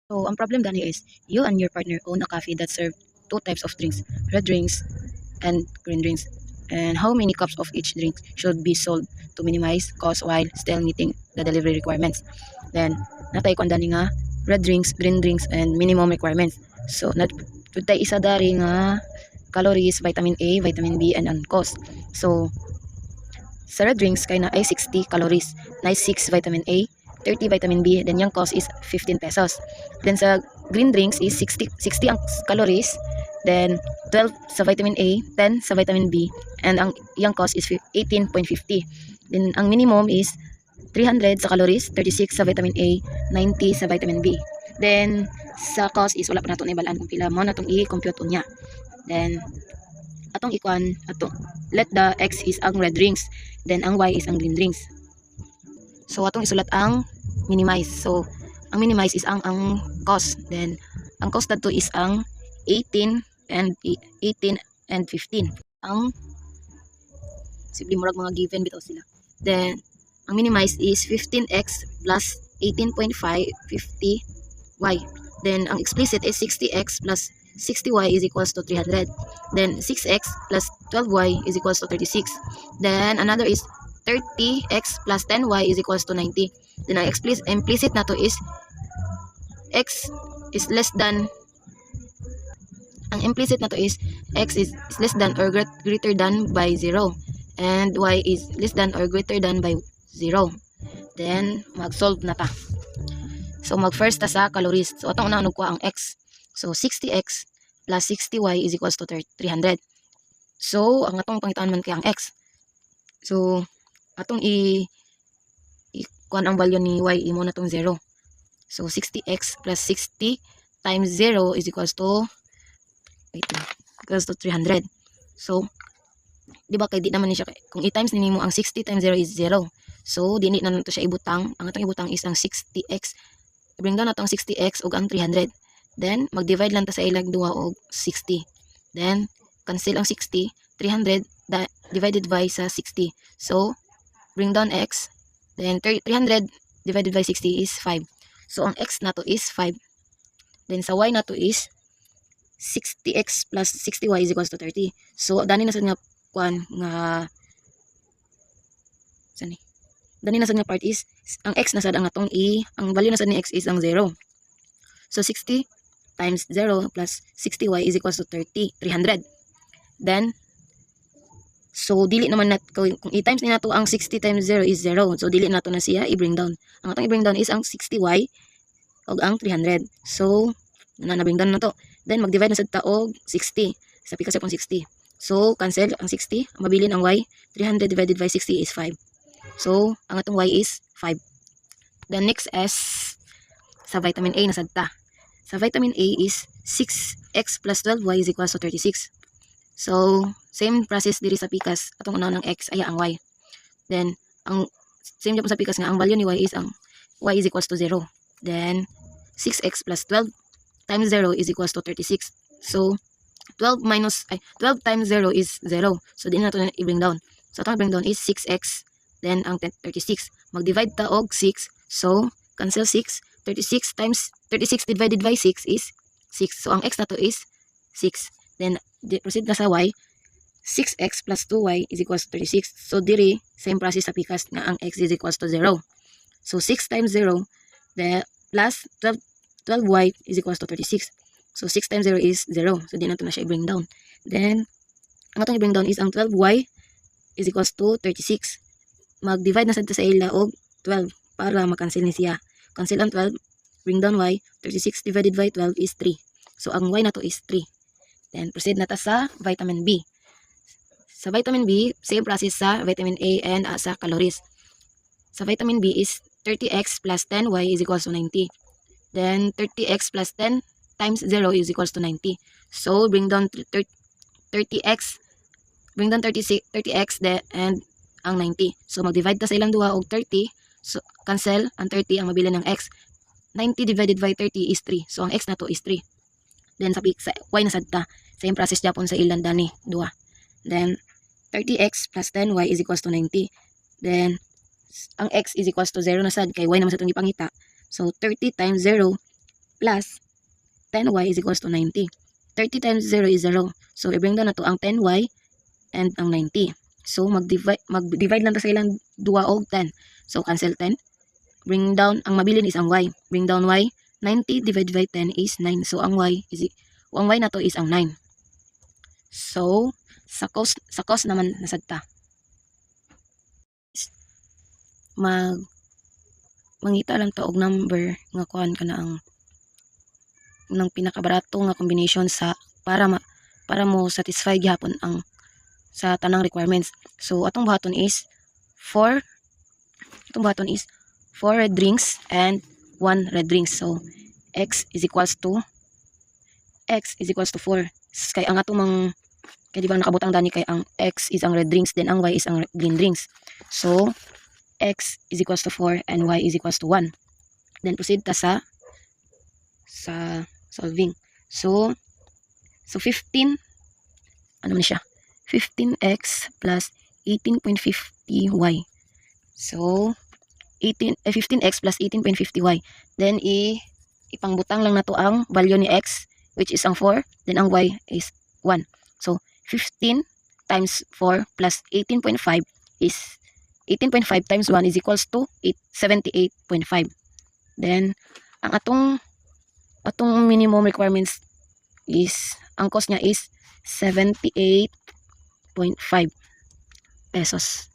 So, ang problem dani is, you and your partner own a cafe that serve two types of drinks, red drinks and green drinks. And how many cups of each drink should be sold to minimize cost while still meeting the delivery requirements. Then, natay ko dani nga red drinks, green drinks, and minimum requirements. So, natay isa dari nga calories, vitamin A, vitamin B, and ang cost. So, sa red drinks kay na ay 60 calories, na 6 vitamin A, 30 vitamin B, then yung cost is 15 pesos. Then sa green drinks is 60 ang calories, then 12 sa vitamin A, 10 sa vitamin B, and ang yung cost is 18.50. Then ang minimum is 300 sa calories, 36 sa vitamin A, 90 sa vitamin B. Then sa cost is wala pa nato na ibalaan kung pila mo natong i-compute unya. Then atong ikuan atong let the X is ang red drinks, then ang Y is ang green drinks. So atong isulat ang minimize. So ang minimize is ang cost, then ang cost nato is ang 18 and 15. Ang simple murag mga given bitaw sila. Then ang minimize is 15x plus 18.550y. Then ang explicit is 60x plus 60y is equals to 300. Then 6x plus 12y is equals to 36. Then another is 30x plus 10y is equals to 90. Then ang implicit na to is x is less than ang implicit na to is x is less than or greater than by 0 and y is less than or greater than by 0. Then mag-solve na ta. So mag-first ta sa calories. So atong una ko ang x. So 60x plus 60y is equals to 300. So ang atong pangitaan man kay ang x. So atong kuan ang value ni y imo na tong 0. So 60x plus 60 times 0 is equals to 300. So di ba kay di naman ni siya kung i-times nimo ang 60 times 0 is 0. So dili na nato siya ibutang. Ang atong ibutang is ang 60x. Bring down nato ang 60x ug ang 300. Then mag-divide lang ta sa ilang duha og 60. Then cancel ang 60, 300 divided by sa 60. So bring down x. Then 300 divided by 60 is 5. So ang x nato is 5. Then sa y nato is 60x plus 60y is equals to 30. So dani na sad nga kuan nga sani. Dani na sad nga part is ang x na sad ang atong ang value na sad ni x is ang 0. So 60 times 0 plus 60y is equals to 300. Then so dili naman nat kung i-times ni nato ang 60 times 0 is 0. So dili nato na siya i-bring down. Ang atong i-bring down is ang 60y og ang 300. So na-bring down na to. Then mag-divide na sad ta og 60. Sa pikas pong 60. So cancel ang 60, ang mabilin ang y. 300 divided by 60 is 5. So ang atong y is 5. Then next is sa vitamin A na sad ta. Sa vitamin A is 6x plus 12y is equals to 36. So same process diri sa pikas, atong una ng x ay ang y. Then ang same gyud sa pikas nga ang value ni y is ang y is equals to 0. Then 6x plus 12 times 0 is equals to 36. So 12 times 0 is 0. So di na to i-bring down. So atong i-bring down is 6x then ang 36. Mag-divide ta og 6. So cancel 6. 36 times 36 divided by 6 is 6. So ang x na to is 6. Then proceed na sa y. 6x plus 2y is equals to 36. So diri same process sa pikas nga ang x is equals to 0. So 6 times 0 the plus 12y is equals to 36. So 6 times 0 is 0. So di na to na siya i-bring down. Then ang atong i-bring down is ang 12y is equals to 36. Mag-divide na sad ta sa ila og 12 para makancel ni siya. Cancel ang 12, bring down y. 36 divided by 12 is 3. So ang y na to is 3. Then proceed na ta sa vitamin B. Sa vitamin B, same process sa vitamin A and sa calories. Sa vitamin B is 30x plus 10y is equals to 90. Then 30x plus 10 times 0 is equals to 90. So bring down 30x, bring down 30x and ang 90. So mag-divide ta sa ilang duha og 30. So cancel ang 30 ang mabilin ng x. 90 divided by 30 is 3. So ang x na to is 3. Then sa y na sad ta. Same process japon sa ilang dani duha. Then 30x plus 10y is equals to 90. Then ang x is equals to 0 na sad kay y naman sa itong ipangita. So 30 times 0 plus 10y is equals to 90. 30 times 0 is 0. So, i-bring down na to ang 10y and ang 90. So, mag-divide lang to sa ilang 2 og 10. So, cancel 10. Bring down, ang mabilin is ang y. Bring down y. 90 divided by 10 is 9. So, ang y na to is ang 9. So, sa cos naman nasagta. Mangita lang ta og number nga kuan kana ang nang pinakabarato nga combination sa para mo satisfy gyapon ang sa tanang requirements. So atong buhaton is 4 red rings and 1 red rings. So x is equals to 4. Kay ang atong kay di ba nakabutang dani kay ang x is ang red rings then ang y is ang green rings. So x is equals to 4 and y is equals to 1. Then proceed ta sa solving. So 15 ano man siya? 15x plus 18.50y. So 15x plus 18.50y. Then ipangbutang lang nato ang value ni x which is ang 4, then ang y is 1. So 15 times 4 plus 18.5 is 18.5 times 1 is equals to 78.5. Then ang atong minimum requirements is ang cost niya is 78.5 pesos.